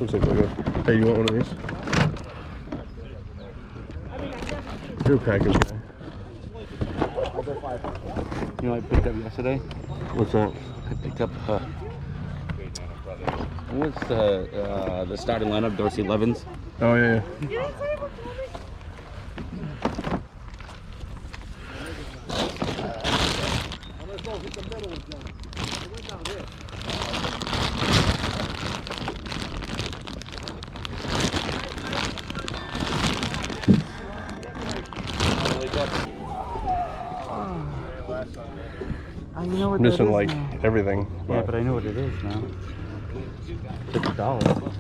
Looks like we're good. Hey, you want one of these? You're a package guy. You know what I picked up yesterday? What's that? I picked up what's the starting lineup, Dorsey Levens. Oh yeah. You know what I'm missing like now. everything. Yeah, but I know what it is now. $50.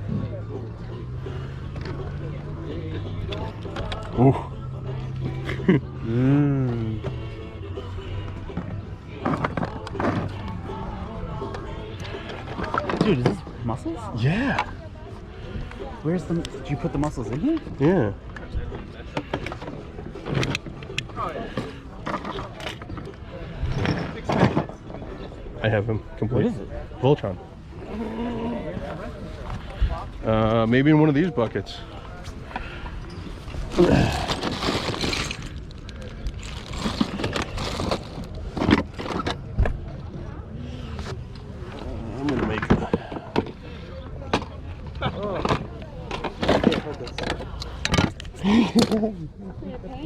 Ooh. Dude, is this mussels? Yeah. Where's the? Did you put the mussels in here? Yeah. I have him complete. What is it? Voltron. Maybe in one of these buckets. I'm gonna make it.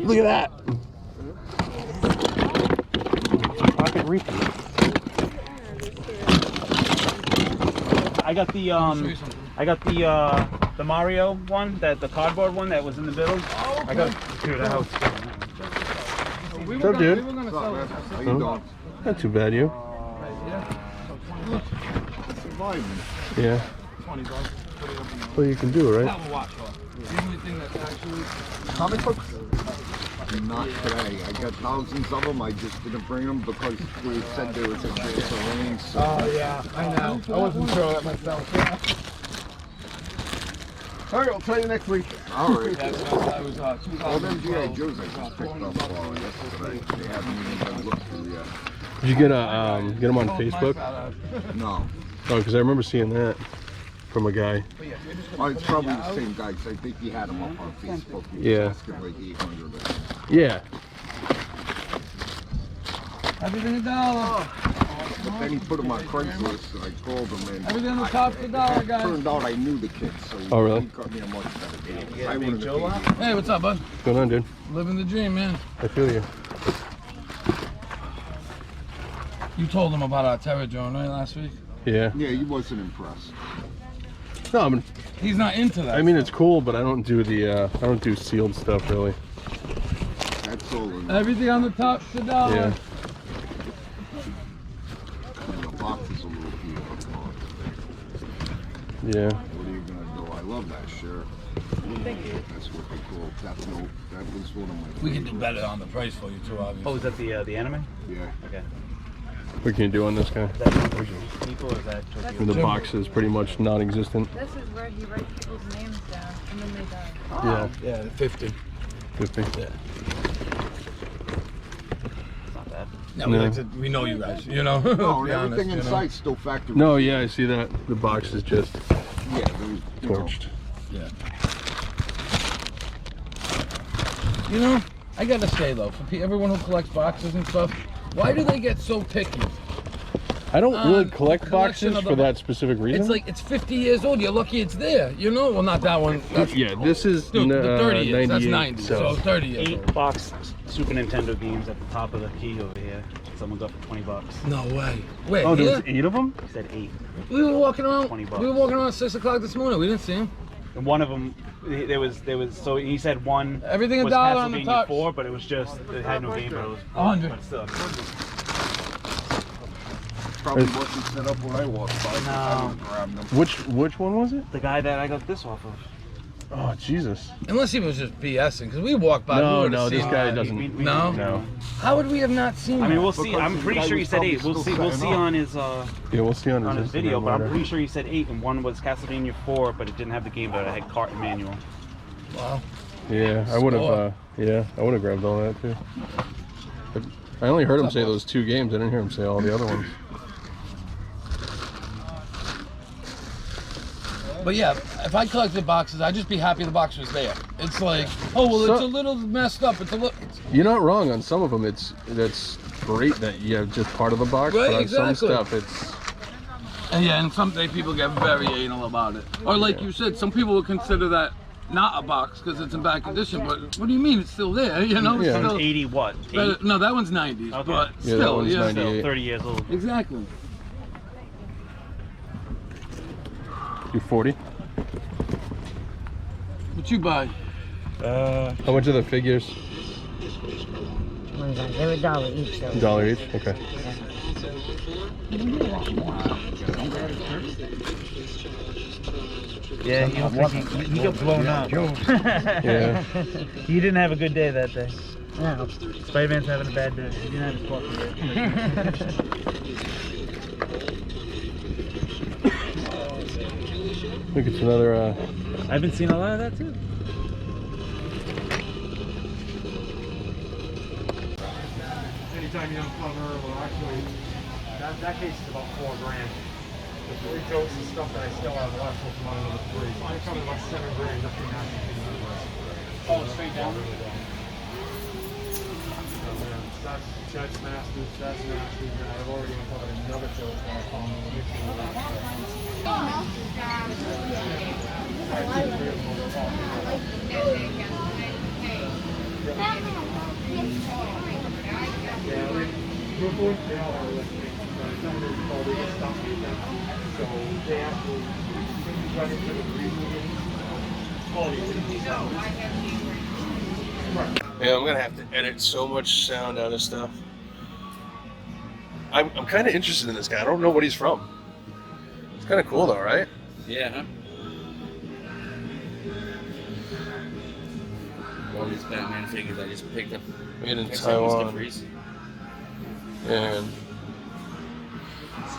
Look at that. Pocket refill. I got the Mario one, the cardboard one that was in the middle. Oh, okay. I got dude, that was We What's up, dude? were gonna sell it. How you doing? Not too bad, you. Surviving. Yeah. $20. Well, you can do it, right? Have a watch on. The only thing that's actually Comic books? Not today. I got thousands of them. I just didn't bring them because they said there was a chance of rain. So yeah, I know. I wasn't sure of that myself. Yeah. All right, I'll tell you next week. all right. Yeah, so I was All them GI 2012. Joes I just picked up yesterday. They haven't even looked through yet. Did you get them on Facebook? No. Oh, because I remember seeing that from a guy. Oh, it's probably the same guy because I think he had them up on Facebook. He was Yeah. asking like 800 of them. Yeah. Everything $1. But then he put them on Craigslist and I called him and Everything on the top's $1, guys. turned out I knew the kid, so Oh, really? he got me a much better deal. I wouldn't have paid Hey, what's up, bud? What's going on, dude? Living the dream, man. I feel you. You told him about our terror drone, right, last week? Yeah. Yeah, he wasn't impressed. No, I mean, He's not into that. it's cool, but I don't do I don't do sealed stuff really. That's all. In Everything on the top's $1. Yeah. the box is a little beat up. Yeah. What are you gonna do? I love that shirt. Thank you. That's what they call Death Note. That was one of my We can favorites. do better on the price for you too, obviously. Oh, is that the anime? Yeah. Okay. What can you do on this guy? Is that people or is that The box is pretty much non-existent. This is where he writes people's names down and then they die. Yeah. Yeah, 50. 50. Yeah. It's not bad. No, No. we know you guys, you know. No, Let's and be everything honest, inside's still factory. No, yeah, I see that. The box is just Yeah, there's torched. Yeah. You know, I gotta say though, for everyone who collects boxes and stuff, why do they get so picky? I don't really collect collection boxes of the for that specific reason. It's like, it's 50 years old. You're lucky it's there, you know? Well, not that one. That's, yeah, this is dude, the 30 years. That's 98, 90. So 30 years old. 8-box Super Nintendo games at the top of the key over here. Someone got for $20. No way. Wait, oh, there here? was 8 of them? He said 8. We were walking around. 20 bucks. We were walking around at 6 o'clock this morning. We didn't see him. And one of them, there was. So he said one. Everything was $1 on the Castlevania top. 4, but it was just it had no game, but it was 100. But still. Probably wasn't set up when I walked by. No. I would grab them. Which one was it? The guy that I got this off of. Oh, Jesus. Unless he was just BSing, because we walked by. No, we no, this guy doesn't. we No? No. How would we have not seen I mean, that? we'll see. Because I'm the pretty guy sure he was said 8. probably We'll see. still We'll see setting on his Yeah, we'll see on his Instagram video. But I'm later. pretty sure he said 8, and one was Castlevania 4, but it didn't have the game, but it had cart and manual. Wow. Yeah, I would Score. have. Yeah, I would have grabbed all that too. But I only heard him say those 2 games. I didn't hear him say all the other ones. But yeah, if I collected boxes, I'd just be happy the box was there. It's like, oh well, it's a little messed up. It's a little. You're not wrong on some of them. That's great that you have just part of the box, Right, but on exactly. some stuff it's. And yeah, and some people get very anal about it. Or like you said, some people would consider that not a box because it's in bad condition. But what do you mean? It's still there, you know? Yeah. Still, 80 what? 8? no, that one's 90s, Okay. but Yeah, that still, one's yeah. 90. Still 30 years old. Exactly. Do 40. What you buy? How much are the figures? They're $1 each, though. $1 each. Okay. Yeah, he got blown up. Yeah. He didn't have a good day that day. No. Spider-Man's having a bad day. He didn't have his spot I think it's another. I've been seeing a lot of that too. Anytime you uncover, well, actually, that case is about $4 grand. The 3 coats and stuff that I still have left will come out another 3. So I covered about $7 grand just in that. Oh, straight down. That's Masters, that's Masters, and I've already uncovered another coat that I found in the mixing with yeah, Brooklyn, they all are listening. Some of them call they get stuck with them. So they actually run into the removing quality. Yeah, I'm gonna have to edit so much sound out of stuff. I'm kind of interested in this guy. I don't know what he's from. It's kind of cool though, right? Yeah. All these Batman figures I just picked up. Made in Taiwan. And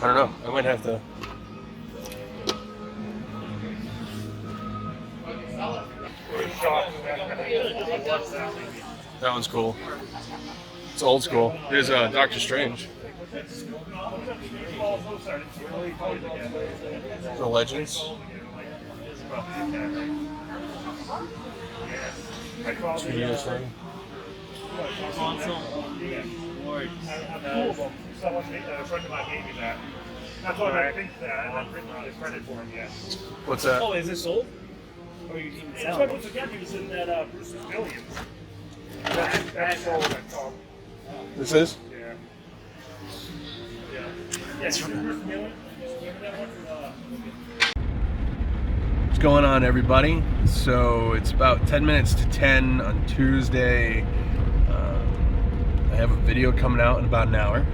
I don't know. I might have to. That one's cool. It's old school. There's Doctor Strange. The Legends. Studio thing. A friend of mine gave me that. That's what I think that, and I've written his credit for him, yeah. What's that? Oh, is this sold? Or you even sell it? Again, he was in that Bruce's Billions. That's sold at Tom. This is? Yeah. Yeah. Yeah, you remember Bruce Billions? What's going on, everybody? So it's about 10 minutes to 10 on Tuesday. I have a video coming out in about an hour,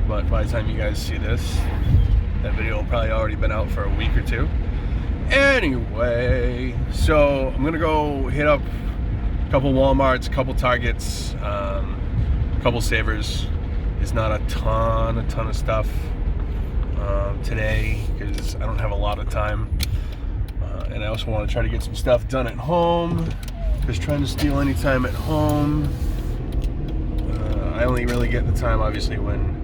but by the time you guys see this, that video will probably already been out for a week or two. Anyway, so I'm gonna go hit up a couple Walmarts, a couple Targets, a couple Savers. There's not a ton of stuff today because I don't have a lot of time. And I also want to try to get some stuff done at home, because trying to steal any time at home, I only really get the time obviously when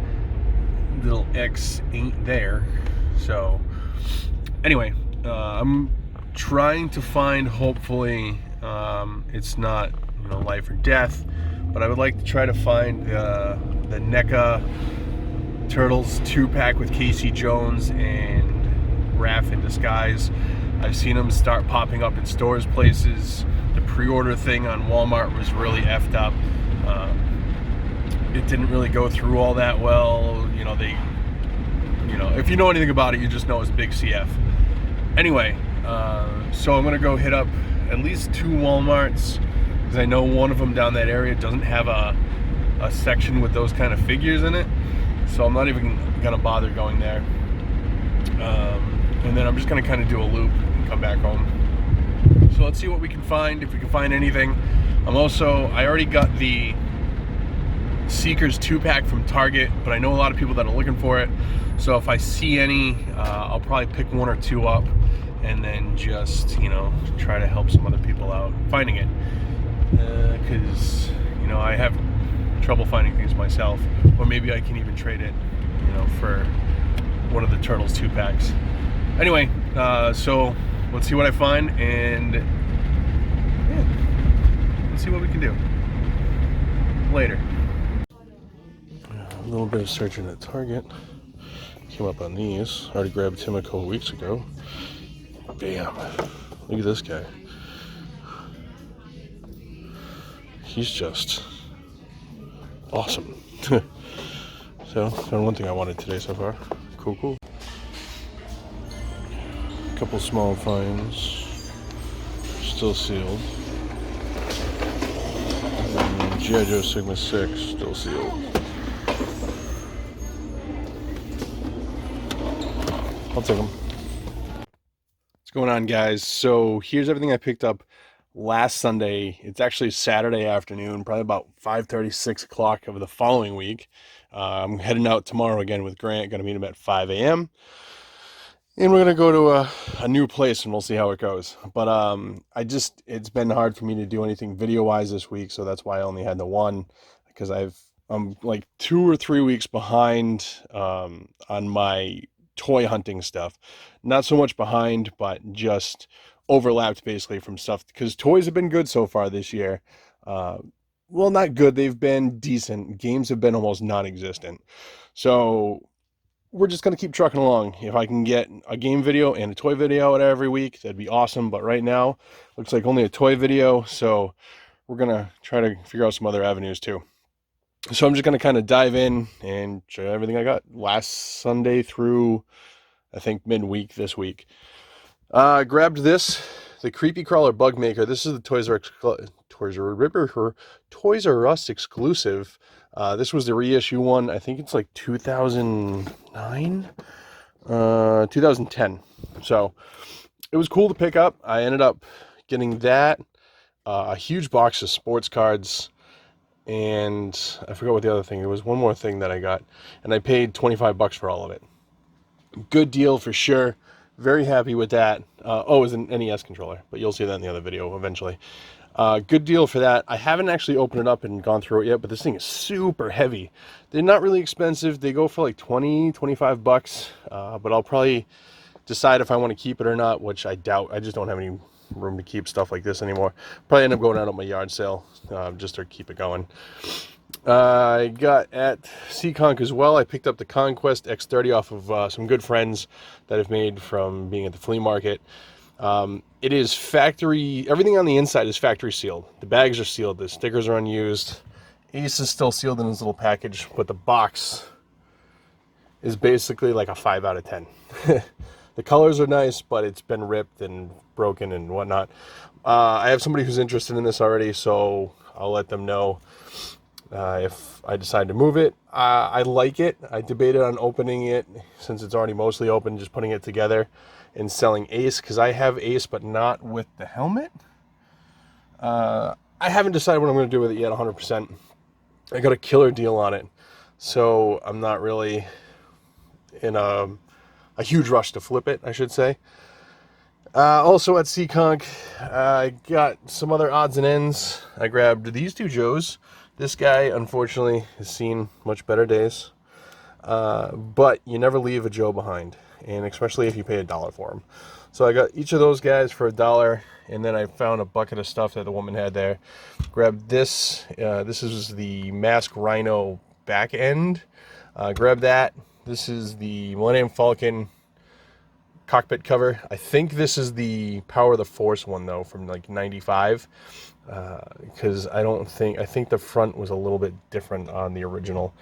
little X ain't there. So anyway, I'm trying to find, hopefully it's not, you know, life or death, but I would like to try to find the NECA Turtles 2-pack with Casey Jones and Raph in Disguise. I've seen them start popping up in stores, places. The pre-order thing on Walmart was really effed up. It didn't really go through all that well. You know, if you know anything about it, you just know it's big CF. Anyway, so I'm gonna go hit up at least 2 Walmarts, because I know one of them down that area doesn't have a section with those kind of figures in it. So I'm not even gonna bother going there. And then I'm just gonna kind of do a loop and come back home. So let's see what we can find, if we can find anything. I already got the Seekers 2-pack from Target, but I know a lot of people that are looking for it. So if I see any, I'll probably pick 1 or 2 up and then just, you know, try to help some other people out finding it. Because, you know, I have trouble finding things myself. Or maybe I can even trade it, you know, for one of the Turtles 2-packs. Anyway, so let's see what I find, and yeah, let's see what we can do later. A little bit of searching at Target. Came up on these. Already grabbed him a couple weeks ago. Bam. Look at this guy. He's just awesome. So, found one thing I wanted today so far. Cool. A couple small finds. Still sealed. And G.I. Joe Sigma 6, still sealed. I'll take them. What's going on, guys? So here's everything I picked up last Sunday. It's actually Saturday afternoon, probably about 5:30, 6 o'clock of the following week. I'm heading out tomorrow again with Grant. Going to meet him at 5 a.m. And we're going to go to a new place, and we'll see how it goes. But it's been hard for me to do anything video-wise this week, so that's why I only had the one, because I'm like 2 or 3 weeks behind on my toy hunting stuff. Not so much behind, but just overlapped basically from stuff, because toys have been good so far this year. Well, not good, they've been decent. Games have been almost non-existent. So we're just going to keep trucking along. If I can get a game video and a toy video out every week, that'd be awesome. But right now, looks like only a toy video, so we're going to try to figure out some other avenues too. So I'm just going to kind of dive in and show you everything I got last Sunday through, I think, midweek this week. Grabbed this, the Creepy Crawler Bug Maker. This is the Toys R Us exclusive. This was the reissue one. I think it's like 2009? 2010. So it was cool to pick up. I ended up getting that, a huge box of sports cards, and I forgot what the other thing. There was one more thing that I got, and I paid $25 for all of it. Good deal for sure. Very happy with that. It was an NES controller, but you'll see that in the other video eventually. Good deal for that. I haven't actually opened it up and gone through it yet, but this thing is super heavy. They're not really expensive. They go for like 20, 25 bucks, but I'll probably decide if I want to keep it or not, which I doubt. I just don't have any room to keep stuff like this anymore. Probably end up going out at my yard sale, just to keep it going. I got at Seekonk as well. I picked up the Conquest X30 off of some good friends that I've made from being at the flea market. It is factory, everything on the inside is factory sealed. The bags are sealed, the stickers are unused. Ace is still sealed in his little package, but the box is basically like a 5 out of 10. The colors are nice, but it's been ripped and broken and whatnot. I have somebody who's interested in this already, so I'll let them know if I decide to move it. I like it. I debated on opening it since it's already mostly open, just putting it together and selling Ace, because I have Ace but not with the helmet. I haven't decided what I'm going to do with it yet 100%. I got a killer deal on it, so I'm not really in a huge rush to flip it, I should say. Also at Seekonk, I got some other odds and ends. I grabbed these two Joes. This guy, unfortunately, has seen much better days. But you never leave a Joe behind, and especially if you pay $1 for him. So I got each of those guys for $1, and then I found a bucket of stuff that the woman had there. Grabbed this. This is the Mask Rhino back end. Grab that. This is the Millennium Falcon cockpit cover. I think this is the Power of the Force one though, from like 95, because I think the front was a little bit different on the original.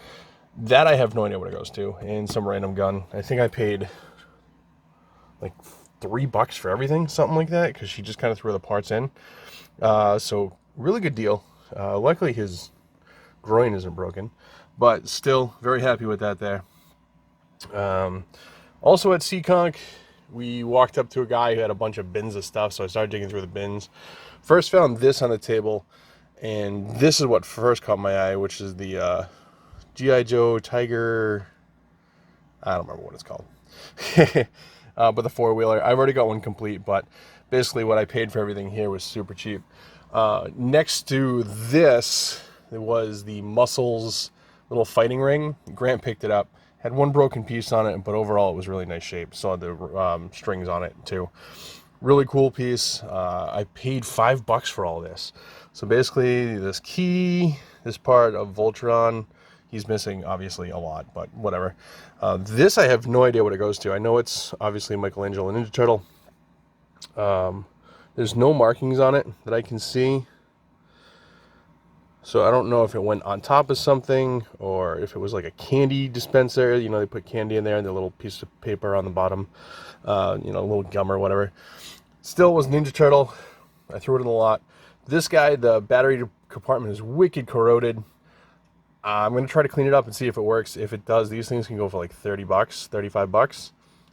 That I have no idea what it goes to. And some random gun. I think I paid like $3 for everything, something like that, because she just kind of threw the parts in. So really good deal. Luckily his groin isn't broken, but still very happy with that there. Also at Seekonk, we walked up to a guy who had a bunch of bins of stuff, so I started digging through the bins. First found this on the table, and this is what first caught my eye, which is the G.I. Joe Tiger, I don't remember what it's called, but the four-wheeler. I've already got one complete, but basically what I paid for everything here was super cheap. Next to this, there was the Muscles little fighting ring. Grant picked it up. Had one broken piece on it, but overall it was really nice shape. Saw the strings on it too. Really cool piece. I paid $5 for all this. So basically this key, this part of Voltron, he's missing obviously a lot, but whatever. This I have no idea what it goes to. I know it's obviously Michelangelo Ninja Turtle. There's no markings on it that I can see. So I don't know if it went on top of something or if it was like a candy dispenser. You know, they put candy in there and the little piece of paper on the bottom, you know, a little gum or whatever. Still was Ninja Turtle. I threw it in the lot. This guy, the battery compartment is wicked corroded. I'm going to try to clean it up and see if it works. If it does, these things can go for like $30, $35.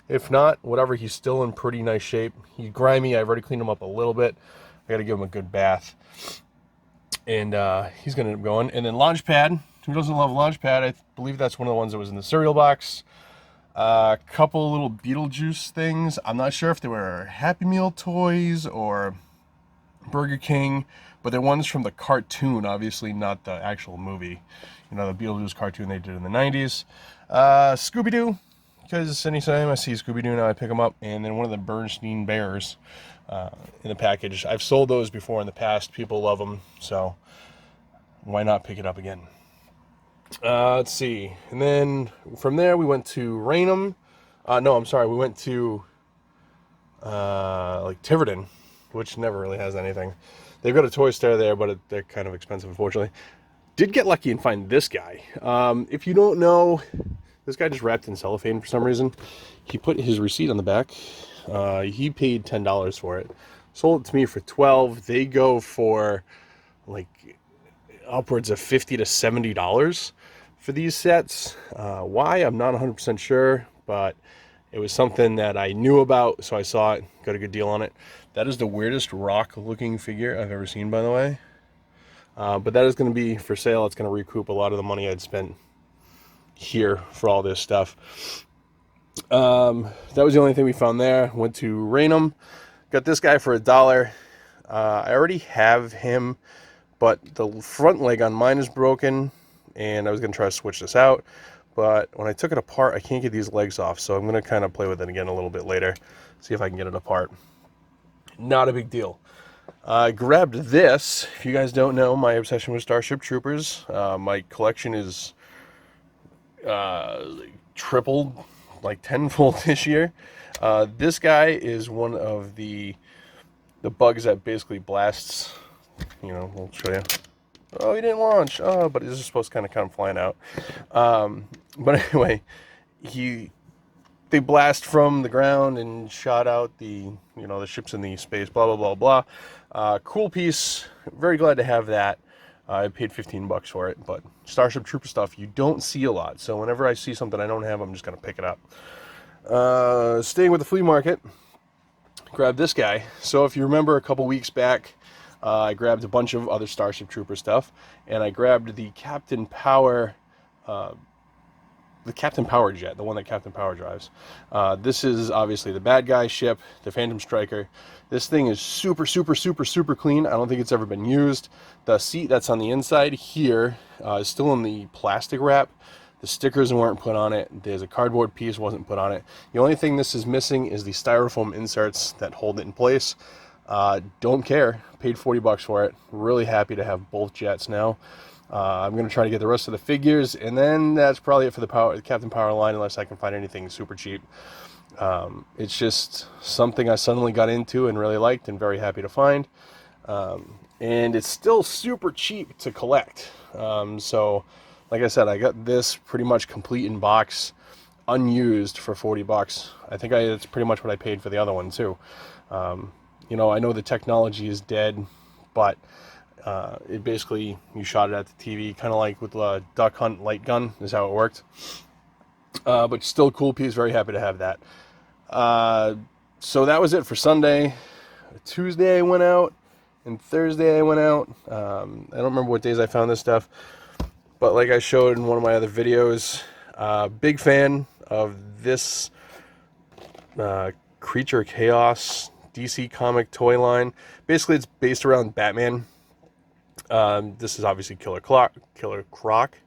If not, whatever, he's still in pretty nice shape. He's grimy. I've already cleaned him up a little bit. I got to give him a good bath. And he's going to end up going. And then Launchpad. Who doesn't love Launchpad? I believe that's one of the ones that was in the cereal box. A couple little Beetlejuice things. I'm not sure if they were Happy Meal toys or Burger King, but they're ones from the cartoon, obviously not the actual movie. You know, the Beetlejuice cartoon they did in the 90s. Scooby-Doo, because anytime I see Scooby-Doo now I pick them up. And then one of the Bernstein Bears in the package. I've sold those before in the past. People love them, so why not pick it up again? Let's see. And then from there we went to Raynham. No, I'm sorry. We went to like Tiverton, which never really has anything. They've got a toy store there, but they're kind of expensive, unfortunately. Did get lucky and find this guy. If you don't know, this guy just wrapped in cellophane for some reason. He put his receipt on the back. He paid $10 for it. Sold it to me for $12. They go for like upwards of $50 to $70 for these sets. Why? I'm not 100% sure, but it was something that I knew about, so I saw it, got a good deal on it. That is the weirdest rock-looking figure I've ever seen, by the way. But that is going to be for sale. It's going to recoup a lot of the money I'd spent here for all this stuff. That was the only thing we found there. Went to Raynham. Got this guy for $1. I already have him, but the front leg on mine is broken, and I was going to try to switch this out. But when I took it apart, I can't get these legs off, so I'm going to kind of play with it again a little bit later. See if I can get it apart. Not a big deal. I grabbed this. If you guys don't know, my obsession with Starship Troopers. My collection is tripled, like tenfold this year. This guy is one of the bugs that basically blasts. You know, I'll show you. Oh, he didn't launch. Oh, but this is supposed to kind of come flying out. But anyway, they blast from the ground and shot out the ships in the space, blah, blah, blah, blah. Cool piece. Very glad to have that. I paid $15 for it, but Starship Trooper stuff you don't see a lot. So whenever I see something I don't have, I'm just going to pick it up. Staying with the flea market, grab this guy. So if you remember a couple weeks back, I grabbed a bunch of other Starship Trooper stuff, and I grabbed the Captain Power jet, the one that Captain Power drives. This is obviously the bad guy ship, the Phantom Striker. This thing is super, super, super, super clean. I don't think it's ever been used. The seat that's on the inside here is still in the plastic wrap. The stickers weren't put on it. There's a cardboard piece wasn't put on it. The only thing this is missing is the styrofoam inserts that hold it in place. Don't care. Paid $40 for it. Really happy to have both jets now. I'm going to try to get the rest of the figures, and then that's probably it for the Captain Power line, unless I can find anything super cheap. It's just something I suddenly got into and really liked and very happy to find. And it's still super cheap to collect. So, like I said, I got this pretty much complete in box, unused, for 40 bucks. I think it's pretty much what I paid for the other one too. You know, I know the technology is dead, but it basically, you shot it at the TV, kind of like with the duck hunt light gun is how it worked. But still a cool piece, very happy to have that. So that was it for Sunday. Tuesday I went out, and Thursday I went out. I don't remember what days I found this stuff, but like I showed in one of my other videos, big fan of this Creature Chaos DC comic toy line. Basically, it's based around Batman. This is obviously Killer Croc.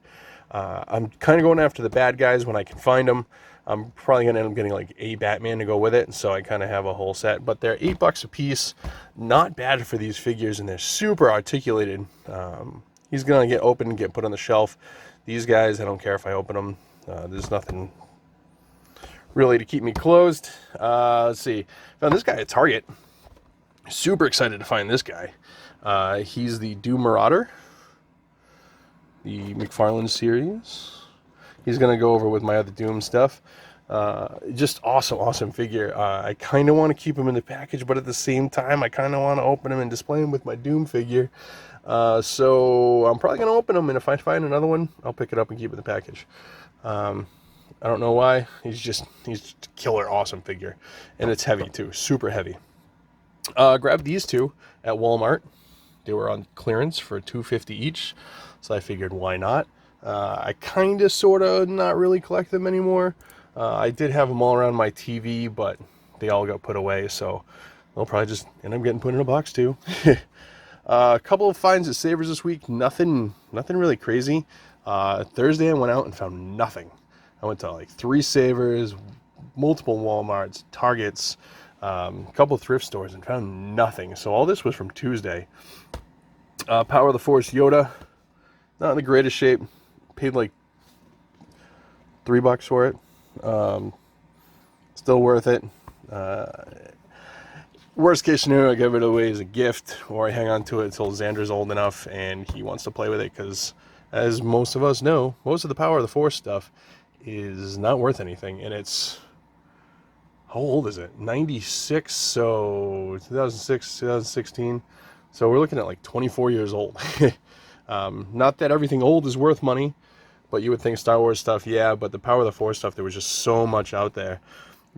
I'm kind of going after the bad guys when I can find them. I'm probably going to end up getting like a Batman to go with it, so I kind of have a whole set. But they're $8 a piece. Not bad for these figures, and they're super articulated. He's going to get opened and get put on the shelf. These guys, I don't care if I open them. There's nothing really to keep me closed. Let's see. Found this guy at Target. Super excited to find this guy. He's the Doom Marauder, the McFarlane series. He's going to go over with my other Doom stuff. Just awesome figure. I kind of want to keep him in the package, but at the same time, I kind of want to open him and display him with my Doom figure. So I'm probably going to open him, and if I find another one, I'll pick it up and keep it in the package. I don't know why. He's a killer awesome figure. And it's heavy too, super heavy. Grabbed these two at Walmart. They were on clearance for $2.50 each, so I figured why not. I kind of, sort of, not really collect them anymore. I did have them all around my TV, but they all got put away, so they'll probably just end up getting put in a box too. A couple of finds at Savers this week. Nothing really crazy. Thursday I went out and found nothing. I went to like 3 Savers, multiple Walmarts, Targets, a couple of thrift stores, and found nothing. So all this was from Tuesday. Power of the Force Yoda, not in the greatest shape. Paid like $3 for it. Still worth it. Worst case scenario, I give it away as a gift, or I hang on to it until Xander's old enough and he wants to play with it, because as most of us know, most of the Power of the Force stuff is not worth anything, and it's, how old is it? 96, so 2006, 2016. So we're looking at like 24 years old. Not that everything old is worth money, but you would think Star Wars stuff, yeah, but the Power of the Force stuff, there was just so much out there.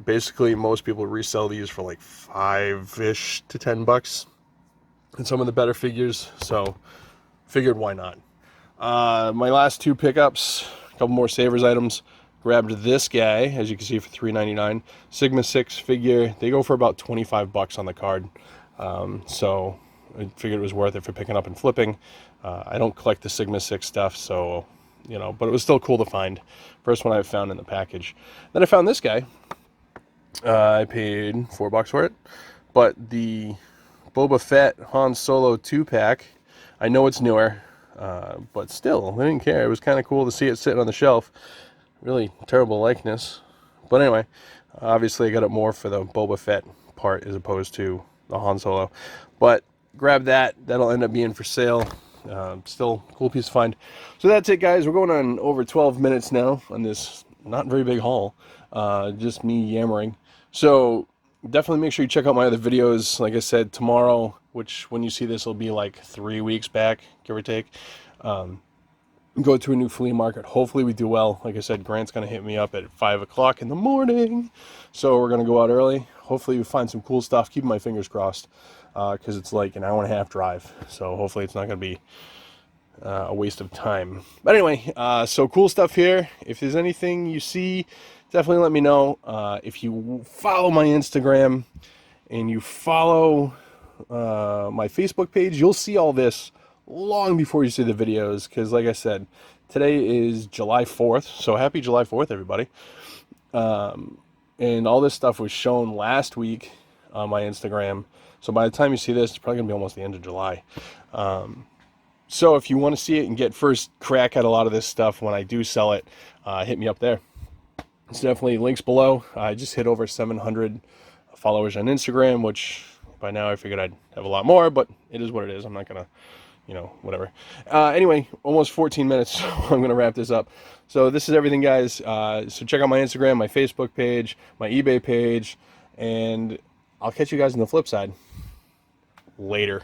Basically, most people resell these for like $5-ish to $10, and some of the better figures, so figured why not. My last 2 pickups, a couple more Savers items. Grabbed this guy, as you can see, for $3.99. Sigma 6 figure. They go for about $25 on the card, so I figured it was worth it for picking up and flipping. I don't collect the Sigma 6 stuff, so, you know, but it was still cool to find. First one I've found in the package. Then I found this guy. I paid $4 for it, but the Boba Fett Han Solo 2-pack, I know it's newer, but still, I didn't care. It was kind of cool to see it sitting on the shelf. Really terrible likeness, but anyway, obviously I got it more for the Boba Fett part as opposed to the Han Solo, but grab that. That'll end up being for sale. Still cool piece to find. So that's it, guys. We're going on over 12 minutes now on this not very big haul, just me yammering. So definitely make sure you check out my other videos. Like I said, tomorrow, which when you see this will be like 3 weeks back, give or take, go to a new flea market. Hopefully we do well. Like I said, Grant's going to hit me up at 5 o'clock in the morning, so we're going to go out early. Hopefully we find some cool stuff. Keeping my fingers crossed, because it's like an hour-and-a-half drive, so hopefully it's not going to be a waste of time. But anyway, so cool stuff here. If there's anything you see, definitely let me know. If you follow my Instagram and you follow my Facebook page, you'll see all this long before you see the videos, because like I said, today is July 4th, so happy July 4th, everybody. And all this stuff was shown last week on my Instagram, so by the time you see this, it's probably gonna be almost the end of July. So if you want to see it and get first crack at a lot of this stuff when I do sell it, hit me up there. It's definitely links below. I just hit over 700 followers on Instagram, which by now I figured I'd have a lot more, but it is what it is. I'm not gonna, you know, whatever. Anyway, almost 14 minutes, so I'm gonna wrap this up. So this is everything, guys. So check out my Instagram, my Facebook page, my eBay page, and I'll catch you guys on the flip side. Later.